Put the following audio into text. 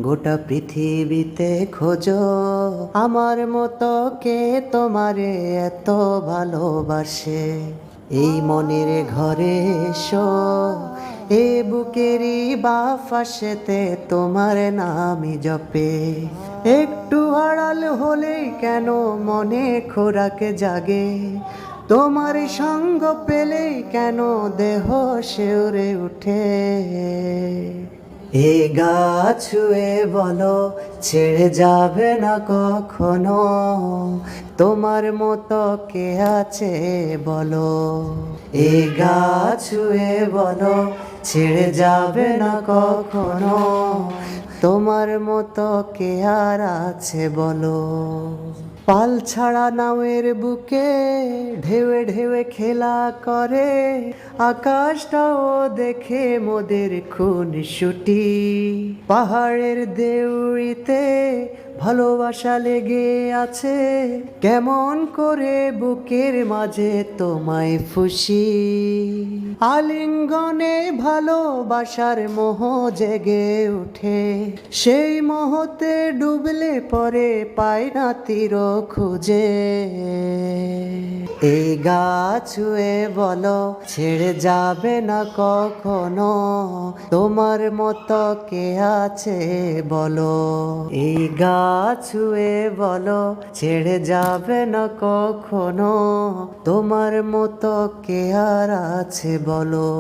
গোটা পৃথিবীতে খোঁজো আমার মতো কে তোমারে এত ভালোবাসে। এই মনের ঘরে এসো, এ বুকেরই বাফাসেতে তোমার নামই জপে। একটু আড়াল হলেই কেন মনে খোরাক জাগে, তোমার সঙ্গ পেলেই কেন দেহ শিউরে উঠে। এ গা ছুঁয়ে বলো ছেড়ে যাবে না কখনো, তোমার মতো কে আছে বলো। এ গা ছুঁয়ে বলো ছেড়ে যাবে না কখনো, তোমার মতো কে আর আছে বলো। পাল ছাড়া নাওয়ের বুকে ঢেউে ঢেউে খেলা করে, আকাশটাও দেখে মোদের খুন ছুটি। পাহাড়ের দেউড়িতে ভালোবাসা লেগে আছে, কেমন করে বুকের মাঝে তোমায় ফুসি। আলিঙ্গনে ভালোবাসার মোহ জেগে উঠে, সেই মোহতে ডুবলে পরে পায় না তীর খুঁজে। এই গা ছুঁয়ে বলো ছেড়ে যাবে না কখনো, তোমার মতো কে আছে বলো। এই গা ছুঁয়ে বলো ছেড়ে যাবে না কখনো, তোমার মতো কে আর আছে বলো।